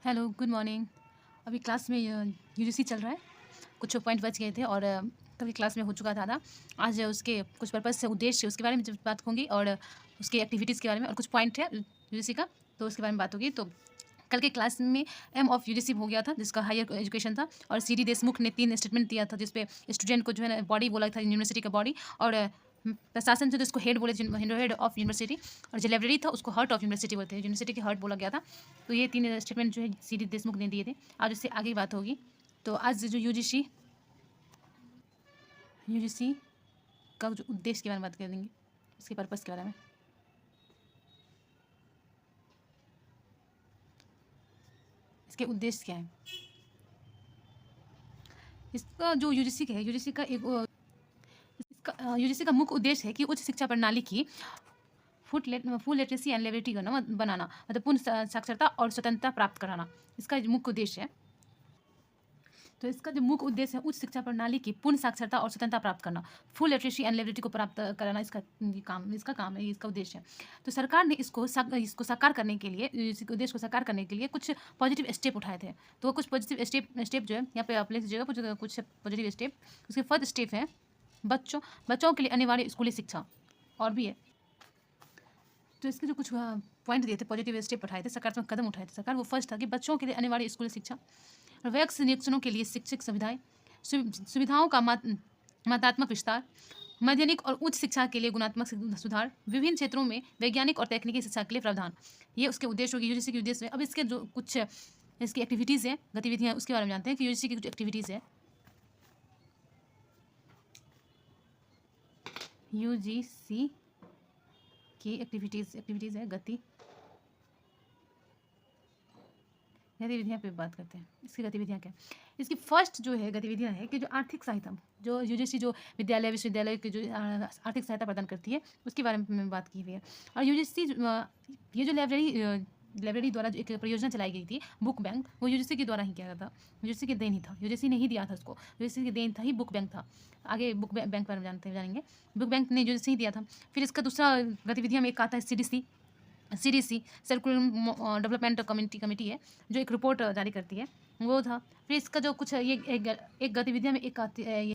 Hello, good morning. अभी class में UGC चल रहा है। कुछ पॉइंट बच गए थे और कल की क्लास में हो चुका था आधा। आज उसके कुछ पर्पज़ से उद्देश्य उसके बारे में जब बात होंगी और उसकी एक्टिविटीज़ के बारे में और कुछ पॉइंट है यूजीसी का, तो उसके बारे में बात होगी। तो कल के क्लास में एम ऑफ यूजीसी हो गया था, जिसका हायर एजुकेशन था, और सीडी देशमुख ने 3 स्टेटमेंट दिया था, जिसपे स्टूडेंट को जो है ना बॉडी बोला था, यूनिवर्सिटी का बॉडी, और प्रशासन से तो उसको हेड बोले, हेड ऑफ यूनिवर्सिटी, और जो लाइब्रेरी था उसको हार्ट ऑफ यूनिवर्सिटी बोलते हैं, यूनिवर्सिटी के हार्ट बोला गया था। तो ये 3 स्टेटमेंट जो है सीडी देशमुख ने दिए थे। आज उससे आगे बात होगी। तो आज जो यूजीसी का जो उद्देश्य के बारे में बात कर देंगे, उसके पर्पज़ के बारे में। इसके उद्देश्य क्या है? इसका जो यूजीसी का है, यूजीसी का इसका यूजीसी का मुख्य उद्देश्य है कि उच्च शिक्षा प्रणाली की फुल लिटरेसी एंड लिबर्टी बनाना, मतलब पूर्ण साक्षरता और स्वतंत्रता प्राप्त कराना, इसका मुख्य उद्देश्य है। तो इसका जो मुख्य उद्देश्य है उच्च शिक्षा प्रणाली की पूर्ण साक्षरता और स्वतंत्रता प्राप्त करना, फुल लिटरेसी एंड लिबर्टी को प्राप्त कराना, इसका काम है, इसका उद्देश्य है। तो सरकार ने इसको साकार करने के लिए, इस उद्देश्य को साकार करने के लिए कुछ पॉजिटिव स्टेप उठाए थे। तो कुछ पॉजिटिव स्टेप जो है यहाँ पे आप लिख लीजिएगा, कुछ पॉजिटिव स्टेप। उसके फर्स्ट स्टेप है बच्चों के लिए अनिवार्य स्कूली शिक्षा, और भी है। तो इसके जो कुछ पॉइंट दिए थे, पॉजिटिव स्टेप उठाए थे, सकारात्मक कदम उठाए थे सरकार, वो फर्स्ट था कि बच्चों के लिए अनिवार्य स्कूली शिक्षा, वयस्क निरीक्षणों के लिए शिक्षक सुविधाएं, सुविधाओं का मात्रात्मक विस्तार, माध्यमिक और उच्च शिक्षा के लिए गुणात्मक सुधार, विभिन्न क्षेत्रों में वैज्ञानिक और तकनीकी शिक्षा के लिए प्रावधान। ये उसके उद्देश्य होगी, यूजीसी के उद्देश्य है। अब इसके जो कुछ इसकी एक्टिविटीज़ है, गतिविधियाँ, उसके बारे में जानते हैं कि यूजीसी की कुछ एक्टिविटीज़ है। यूजीसी की एक्टिविटीज़ है, गतिविधियाँ पे बात करते हैं। इसकी गतिविधियाँ क्या है? इसकी फर्स्ट जो है गतिविधियाँ है कि जो आर्थिक सहायता, जो यूजीसी जो विद्यालय विश्वविद्यालय की जो आर्थिक सहायता प्रदान करती है, उसके बारे में बात की हुई है। और यूजीसी ये जो लाइब्रेरी द्वारा जो एक परियोजना चलाई गई थी, बुक बैंक, वो यूजीसी के द्वारा ही किया गया था। यूजीसी के देन ही था, यूजीसी ने ही दिया था उसको, यूजीसी के देन था ही बुक बैंक था। आगे बुक बैंक के बारे में जानेंगे। बुक बैंक ने यूजीसी ही दिया था। फिर इसका दूसरा गतिविधियाँ में एक आता है सीडीसी, सर्कुलम डेवलपमेंट कमेटी है, जो एक रिपोर्ट जारी करती है, वो था। फिर इसका जो कुछ ये एक गतिविधियाँ में एक आती है,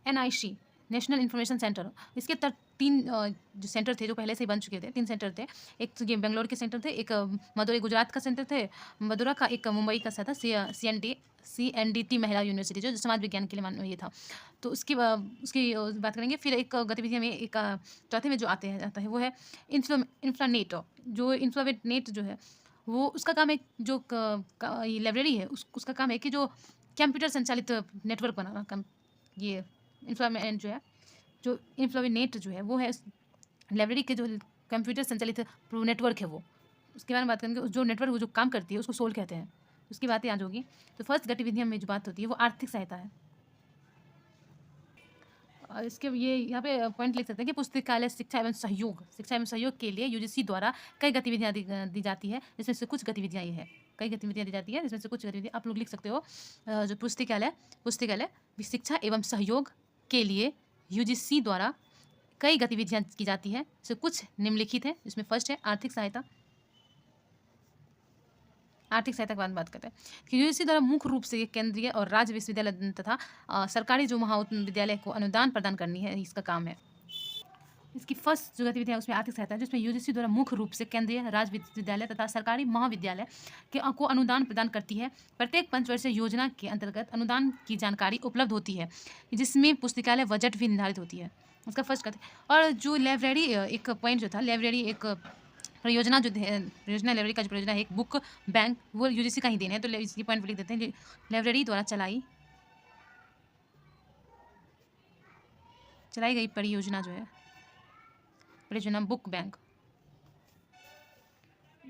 एनआईसी, नेशनल इन्फॉर्मेशन सेंटर। इसके 3 जो सेंटर थे, जो पहले से ही बन चुके थे, 3 सेंटर थे। एक तो ये बेंगलोर के सेंटर थे, एक मदुरई गुजरात का सेंटर थे, मदुरा का, एक मुंबई का था, CNDT महिला यूनिवर्सिटी, जो समाज विज्ञान के लिए ये था। तो उसकी बात करेंगे। फिर एक गतिविधियाँ में एक चौथे में जो आता है वो है इन्फ्लानेट। जो इन्फ्लानेट जो है वो उसका काम है, जो ये लाइब्रेरी है उसका काम है कि जो कंप्यूटर संचालित नेटवर्क बनाना। ये इन्फ्लानेट जो है वो है लाइब्रेरी के जो कंप्यूटर संचालित नेटवर्क है, वो उसके बारे में बात करेंगे। जो नेटवर्क वो जो काम करती है उसको सोल कहते हैं, उसकी बातें आज होगी। तो फर्स्ट गतिविधियाँ में जो बात होती है वो आर्थिक सहायता है। और इसके ये यहाँ पे पॉइंट लिख सकते हैं कि पुस्तकालय शिक्षा एवं सहयोग के लिए यूजीसी द्वारा कई गतिविधियाँ दी जाती है, जिसमें से कुछ गतिविधियाँ ये है, कई गतिविधियाँ दी जाती है, जिसमें से कुछ गतिविधियाँ आप लोग लिख सकते हो। जो पुस्तकालय शिक्षा एवं सहयोग के लिए यूजीसी द्वारा कई गतिविधियाँ की जाती है, जिसमें कुछ निम्नलिखित है। इसमें फर्स्ट है आर्थिक सहायता के बारे में बात करते हैं कि यूजीसी द्वारा मुख्य रूप से केंद्रीय और राज्य विश्वविद्यालय तथा सरकारी जो महाविद्यालय को अनुदान प्रदान करनी है, इसका काम है। इसकी फर्स्ट जो गतिविधि है उसमें आर्थिक सहायता है, जिसमें यूजीसी द्वारा मुख्य रूप से केंद्रीय राज्य विश्वविद्यालय तथा सरकारी महाविद्यालय को अनुदान प्रदान करती है। प्रत्येक पंचवर्षीय योजना के अंतर्गत अनुदान की जानकारी उपलब्ध होती है, जिसमें पुस्तकालय बजट भी निर्धारित होती है। उसका फर्स्ट और जो लाइब्रेरी एक पॉइंट जो था, लाइब्रेरी एक परियोजना लाइब्रेरी का जो परियोजना है, एक बुक बैंक, वो यूजीसी का ही देना है। तो इसकी पॉइंट लिख देते हैं, लाइब्रेरी द्वारा चलाई गई परियोजना जो है, परियोजना बुक बैंक।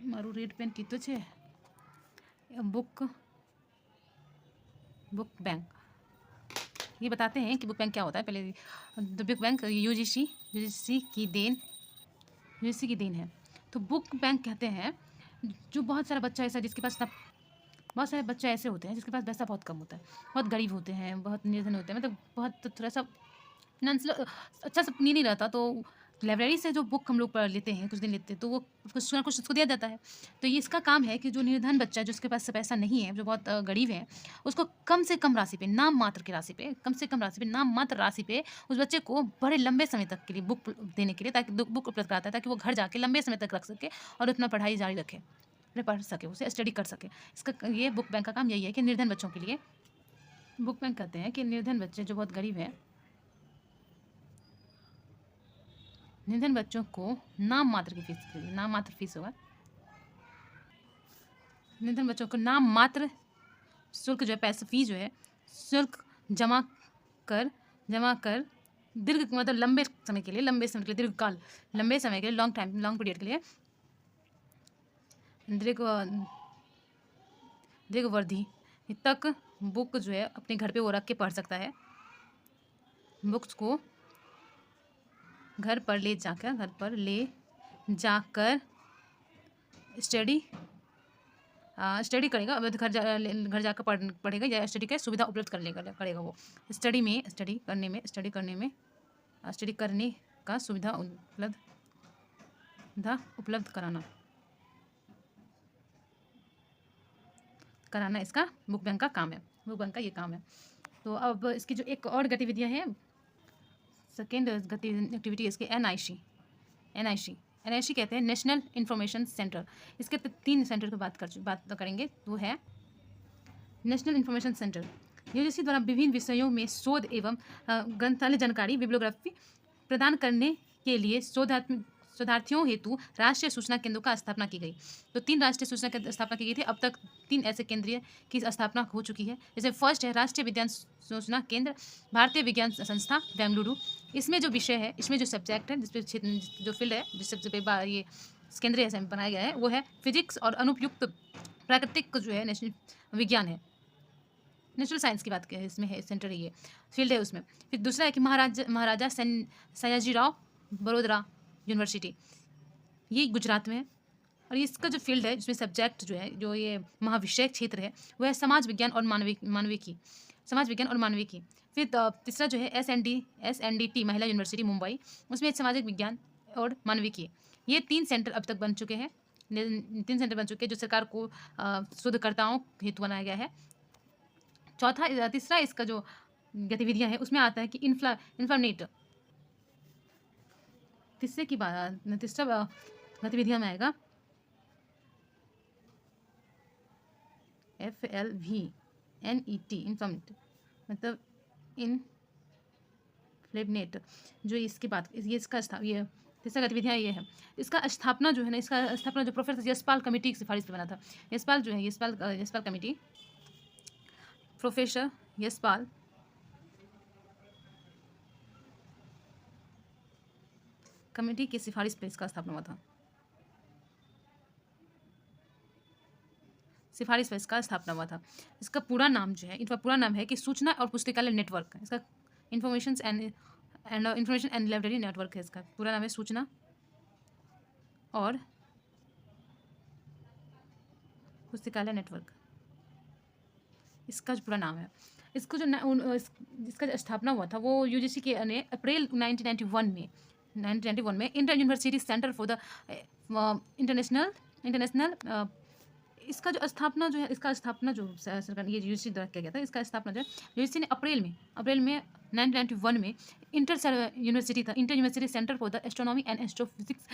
मारू रेड पेन कीतो छे, बुक बैंक। ये बताते हैं कि बुक बैंक क्या होता है। पहले द बुक बैंक यूजीसी की देन है। तो बुक बैंक कहते हैं जो बहुत सारा बच्चा ऐसा जिसके पास बहुत सारे बच्चे ऐसे होते हैं जिसके पास पैसा बहुत कम होता है, बहुत गरीब होते हैं, बहुत निर्धन होते हैं, मतलब बहुत थोड़ा सा फिनेंशियल अच्छा सा नहीं रहता, तो लाइब्रेरी से जो बुक हम लोग पढ़ लेते हैं, कुछ दिन लेते हैं, तो वो कुछ ना कुछ उसको दिया जाता है। तो ये इसका काम है कि जो निर्धन बच्चा है, जिसके पास पैसा नहीं है, जो बहुत गरीब है, उसको कम से कम राशि पे, नाम मात्र की राशि पे, कम से कम राशि पे, नाम मात्र राशि पे उस बच्चे को बड़े लंबे समय तक के लिए बुक देने के लिए, ताकि बुक उपलब्ध कराता है, ताकि वो घर जाके लंबे समय तक रख सके और अपना पढ़ाई जारी रखे, अपने पढ़ सके, उसे स्टडी कर सके। इसका ये बुक बैंक का काम यही है कि निर्धन बच्चों के लिए, बुक बैंक कहते हैं कि निर्धन बच्चे जो बहुत गरीब हैं, निर्धन बच्चों को नाम मात्र की फीस के लिए, नाम मात्र फीस होगा, निर्धन बच्चों को नाम मात्र शुल्क जो है, पैसा फीस जो है, शुल्क जमा कर दीर्घ मतलब लंबे समय के लिए, दीर्घकाल, लंबे समय के लिए, लॉन्ग टाइम, लॉन्ग पीरियड के लिए, दीर्घ दीर्घावधि तक बुक जो है अपने घर पे वो रख के पढ़ सकता है। बुक्स को घर पर ले जाकर स्टडी करेगा, अब घर जाकर पढ़ेगा या स्टडी का सुविधा उपलब्ध करेगा वो स्टडी करने का सुविधा उपलब्ध कराना इसका बुक बैंक का काम है, बुक बैंक का ये काम है। तो अब इसकी जो एक और गतिविधियाँ हैं, सेकेंड एक्टिविटी इसकी NIC कहते हैं, नेशनल इन्फॉर्मेशन सेंटर। इसके 3 सेंटर की बात करेंगे। वो है नेशनल इन्फॉर्मेशन सेंटर, यूजीसी द्वारा विभिन्न विषयों में शोध एवं ग्रंथालय जानकारी, बिब्लियोग्राफी प्रदान करने के लिए शोधार्थियों हेतु राष्ट्रीय सूचना केंद्रों का स्थापना की गई। तो 3 राष्ट्रीय सूचना केंद्र स्थापना की गई थी। अब तक 3 ऐसे केंद्रीय की स्थापना हो चुकी है। जैसे फर्स्ट है राष्ट्रीय विज्ञान सूचना केंद्र, भारतीय विज्ञान संस्था बेंगलुरु। इसमें जो विषय है, इसमें जो सब्जेक्ट है, जिसपे जो फील्ड है, जिस सबसे ये केंद्र ऐसे बनाया गया है, वो है फिजिक्स और अनुपयुक्त प्राकृतिक जो है नेशनल विज्ञान है, नेचुरल साइंस की बात करें, इसमें है सेंटर, ये फील्ड है उसमें। फिर दूसरा है कि महाराजा सयाजीराव बड़ोदरा यूनिवर्सिटी, ये गुजरात में है। और इसका जो फील्ड है, जिसमें सब्जेक्ट जो है, जो ये महाविषय क्षेत्र है, वो है समाज विज्ञान और मानविकी। फिर तीसरा जो है SNDT महिला यूनिवर्सिटी मुंबई, उसमें सामाजिक विज्ञान और मानविकी। ये 3 सेंटर अब तक बन चुके हैं, 3 सेंटर बन चुके हैं जो सरकार को शोधकर्ताओं हेतु बनाया गया है। तीसरा इसका जो गतिविधियां है, उसमें आता है कि इन्फॉर्मेट, तीसरा गतिविधियां में आएगा FLVNET, इन्फॉर्मेट मतलब इनफ्लेबनेट, जो इसकी बात, ये इसका ये तीसरा गतिविधियाँ ये है। इसका स्थापना जो है ना, इसका स्थापना जो प्रोफेसर यशपाल कमेटी की सिफारिश पर बना था। यशपाल जो है, Yashpal committee, professor Yashpal committee की सिफारिश पर इसका स्थापना हुआ था, सिफारिश पर इसका स्थापना हुआ था। इसका पूरा नाम जो है, इनका पूरा नाम है कि सूचना और पुस्तकालय नेटवर्क, इसका इंफॉर्मेशन एंड लाइब्रेरी नेटवर्क है। इसका पूरा नाम है सूचना और पुस्तकालय नेटवर्क, इसका जो पूरा नाम है। इसको जो इसका जो स्थापना हुआ था, वो यूजीसी के ने अप्रैल 1991 में inter university centre for the international इसका जो स्थापना जो है, इसका स्थापना जो सरकार ये यूजीसी द्वारा किया गया था, इसका स्थापना जो है यूजीसी ने अप्रैल में 1991 में inter university centre for the astronomy and astrophysics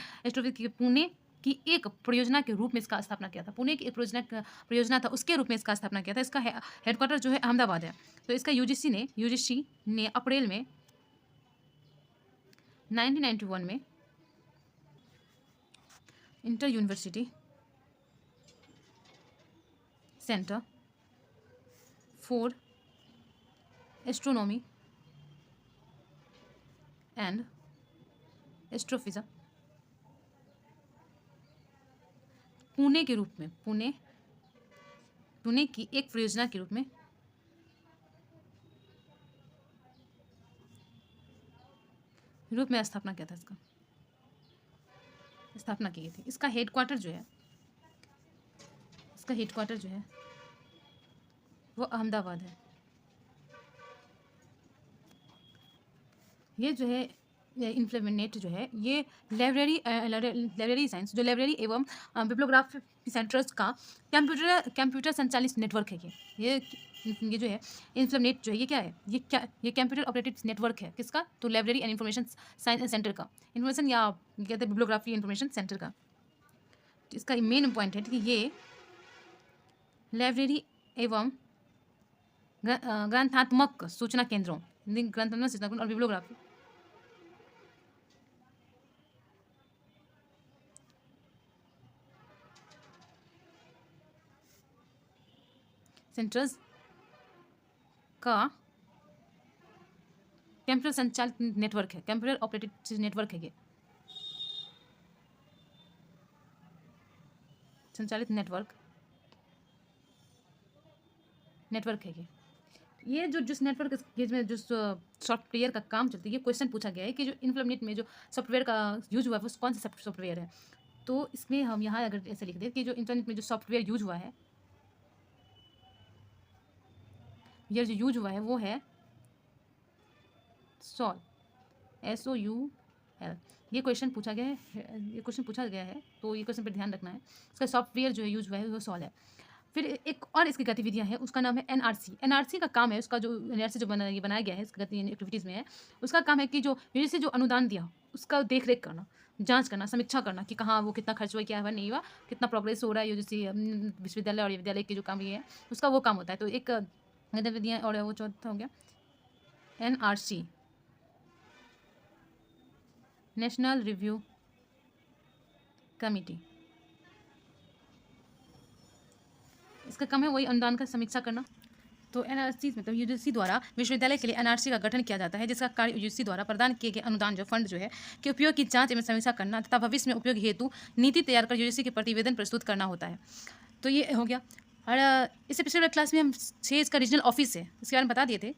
Pune की एक परियोजना के रूप में इसका स्थापना किया था। पुणे की एक परियोजना था, उसके रूप में इसका स्थापना किया था। इसका हेडक्वार्टर जो है अहमदाबाद है। तो इसका यूजीसी ने अप्रैल में 1991 में inter university centre for astronomy and astrophysics Pune के रूप में, पुणे की एक परियोजना के रूप में स्थापना किया था। इसका स्थापना की गई थी। इसका हेडक्वार्टर जो है वो अहमदाबाद है। ये जो है इन्फ्लेमेनेट जो है ये लाइब्रेरी साइंस जो लाइब्रेरी एवं बिब्लियोग्राफी सेंटर्स का कंप्यूटर संचालित नेटवर्क है। ये जो है इन्फ्लेमेनेट जो है ये क्या है, ये कंप्यूटर ऑपरेटेड नेटवर्क है किसका, तो library and information science centre का, इन्फॉर्मेशन या कहते हैं बिब्लियोग्राफी इंफॉर्मेशन सेंटर का। इसका मेन पॉइंट है कि ये लाइब्रेरी एवं ग्रंथात्मक सूचना केंद्रों, ग्रंथात्मक सूचना केंद्र और बिब्लियोग्राफी सेंटर्स का कंप्यूटर संचालित नेटवर्क है, कंप्यूटर ऑपरेटेड नेटवर्क है ये संचालित नेटवर्क है ये जो जिस नेटवर्क में जो सॉफ्टवेयर का काम चलता है, ये क्वेश्चन पूछा गया है कि जो इन्फ्लेमेनेट में जो सॉफ्टवेयर का यूज हुआ है वो कौन सा सॉफ्टवेयर है। तो इसमें हम यहाँ अगर ऐसे लिख दें कि जो इंटरनेट में जो सॉफ्टवेयर यूज हुआ है, ये जो यूज हुआ है वो है सॉल, SOUL। ये क्वेश्चन पूछा गया है, तो ये क्वेश्चन पर ध्यान रखना है। इसका सॉफ्टवेयर जो है यूज हुआ है वो सॉल है। फिर एक और इसकी गतिविधियां हैं, उसका नाम है NRC का काम है, उसका जो NRC जो बनाया गया है इसकी एक्टिविटीज़ में है, उसका काम है कि जो यूजीसी जो अनुदान दिया उसका देख रेख करना, जांच करना, समीक्षा करना कि कहाँ वो कितना खर्च हुआ, क्या हुआ, नहीं हुआ, कितना प्रोग्रेस हो रहा है यूजीसी विश्वविद्यालय और विद्यालय के जो काम ये है उसका वो काम होता है। तो एक गतिविधियाँ और वो चौथा हो गया NRC, नेशनल रिव्यू कमेटी। इसका काम है वही अनुदान का समीक्षा करना। तो NRC मतलब यूजीसी द्वारा विश्वविद्यालय के लिए NRC का गठन किया जाता है, जिसका कार्य यूजीसी द्वारा प्रदान किए गए अनुदान जो फंड जो है के उपयोग की जांच एवं समीक्षा करना तथा भविष्य में उपयोग हेतु नीति तैयार कर यूजीसी के प्रतिवेदन प्रस्तुत करना होता है। तो ये हो गया। और इससे पिछले क्लास में हम 6 इसका रीजनल ऑफिस है इसके बारे में बता दिए थे।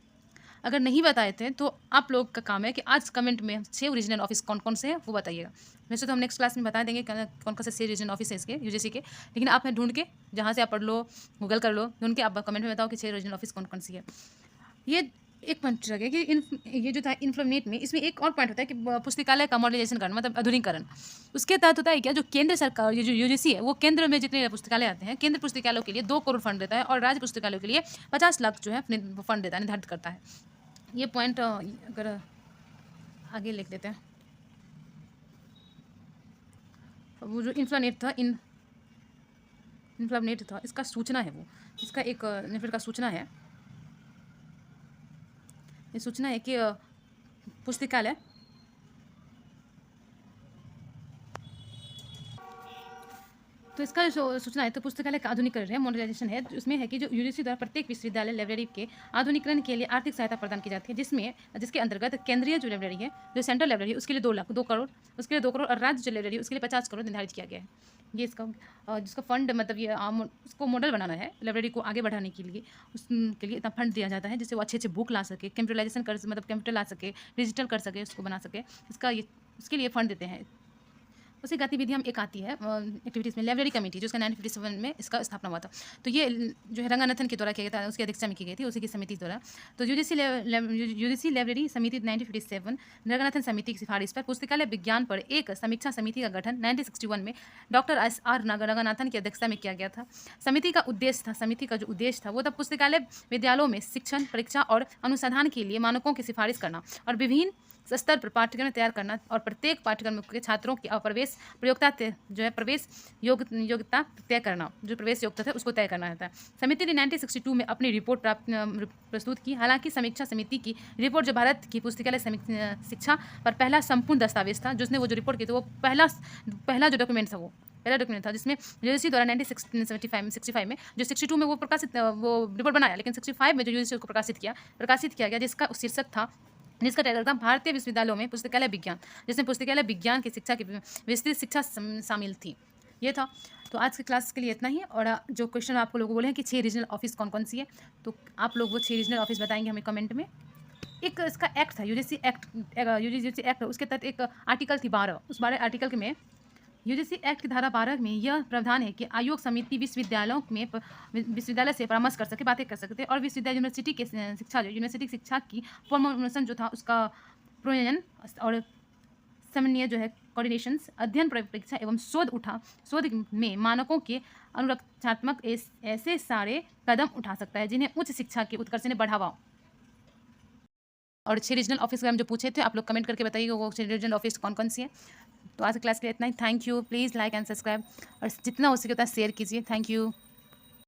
अगर नहीं बताए थे तो आप लोग का काम है कि आज कमेंट में 6 रीजनल ऑफिस कौन कौन से हैं वो बताइएगा। वैसे तो हम नेक्स्ट क्लास में बता देंगे कौन कौन से 6 रीजनल ऑफिस है इसके यूजीसी के, लेकिन आप ढूंढ के जहाँ से आप पढ़ लो, गूगल कर लो, ढूंढ के आप कमेंट में बताओ कि 6 रीजनल ऑफिस कौन कौन सी है। ये एक पॉइंट रह गया कि ये जो था इन्फ्लेमेनेट में, इसमें एक और पॉइंट होता है कि पुस्तकालय का मॉडर्नाइजेशन करना, मतलब आधुनिकीकरण। उसके तहत होता है क्या, जो केंद्र सरकार ये जो यूजीसी है वो केंद्र में जितने पुस्तकालय आते हैं, केंद्र पुस्तकालयों के लिए 2 करोड़ फंड देता है और राज्य पुस्तकालयों के लिए 50 लाख जो है अपने फंड देता है, निर्धारित करता है। ये पॉइंट अगर आगे लिख देते हैं, वो जो इन्फ्लेमेनेट था इसका सूचना है, वो इसका एक नेटवर्क का सूचना है। ये सूचना है कि पुस्तकालय तो इसका जो सूचना है तो पुस्तकालय का आधुनिकीकरण है, मॉडर्नाइजेशन है। उसमें है कि जो यूजीसी द्वारा प्रत्येक विश्वविद्यालय लाइब्रेरी के आधुनिकीकरण के लिए आर्थिक सहायता प्रदान की जाती है, जिसके अंतर्गत केंद्रीय जो लाइब्रेरी है, जो सेंट्रल लाइब्रेरी है उसके लिए 2 करोड़, उसके लिए 2 करोड़ और राज्य जो लाइब्रेरी उसके लिए 50 करोड़ निर्धारित किया गया है। ये इसका जिसका फंड मतलब ये उसको मॉडल बनाना है लाइब्रेरी को आगे बढ़ाने के लिए, उसके लिए इतना फंड दिया जाता है जिससे वो अच्छे बुक ला सके, कंप्यूटराइजेशन कर मतलब कंप्यूटर ला सके, डिजिटल कर सके, उसको बना सके, इसके लिए फंड देते हैं। उसी गतिविधि हम एक आती है एक्टिविटीज़ में लाइब्रेरी कमेटी, जो इसका 1957 में इसका स्थापना हुआ था। तो ये जो है रंगनाथन के द्वारा किया गया था, उसकी अध्यक्षता में की गई थी उसी की समिति द्वारा। तो यूजीसी लाइब्रेरी समिति 1957 रंगनाथन समिति की सिफारिश पर पुस्तकालय विज्ञान पर एक समीक्षा समिति का गठन 1961 में डॉक्टर SR रंगनाथन की अध्यक्षता में किया गया था। समिति का जो उद्देश्य था वो था पुस्तकालय विद्यालयों में शिक्षण, परीक्षा और अनुसंधान के लिए मानकों की सिफारिश करना और विभिन्न स्तर पर पाठ्यक्रम तैयार करना और प्रत्येक पाठ्यक्रम के छात्रों की प्रवेश योग्यता तय करना, जो प्रवेश योग्यता है उसको तय करना रहता है। समिति ने 1962 में अपनी रिपोर्ट प्रस्तुत की। हालांकि समीक्षा समिति की रिपोर्ट जो भारत की पुस्तकालय शिक्षा पर पहला संपूर्ण दस्तावेज था, जिसने वो जो रिपोर्ट की तो वो पहला जो डॉक्यूमेंट था जिसमें यूजीसी द्वारा 1965 में जो 62 में वो रिपोर्ट बनाया, लेकिन 65 में जो यूजीसी को प्रकाशित किया गया, जिसका शीर्षक था, जिसका टाइटल था भारतीय विश्वविद्यालयों में पुस्तकालय विज्ञान, जिसमें पुस्तकालय विज्ञान की शिक्षा की विस्तृत शिक्षा शामिल थी। ये था। तो आज की क्लास के लिए इतना ही। और जो क्वेश्चन आपको लोगों को बोले हैं कि 6 रीजनल ऑफिस कौन कौन सी है, तो आप लोग वो 6 रीजनल ऑफिस बताएंगे हमें कमेंट में। एक इसका एक्ट था यूजीसी एक्ट, उसके तहत एक आर्टिकल थी 12, उस 12 आर्टिकल में यूजीसी एक्ट की धारा 12 में यह प्रावधान है कि आयोग समिति विश्वविद्यालय से परामर्श कर सके, बातें कर सकते और यूनिवर्सिटी की शिक्षा की प्रमोशन जो था उसका प्रोन्नयन और समन्वय जो है कोऑर्डिनेशंस, अध्ययन परीक्षा एवं शोध में मानकों के अनुरक्षात्मक ऐसे सारे कदम उठा सकता है जिन्हें उच्च शिक्षा के उत्कर्ष ने बढ़ावा। और 6 रीजनल ऑफिस के बारे में जो पूछे थे, आप लोग कमेंट करके बताइए वो 6 रीजनल ऑफिस कौन-कौन सी है। तो आज की क्लास के लिए इतना ही। Thank you. Please like and subscribe और जितना हो सके उतना शेयर कीजिए। Thank you.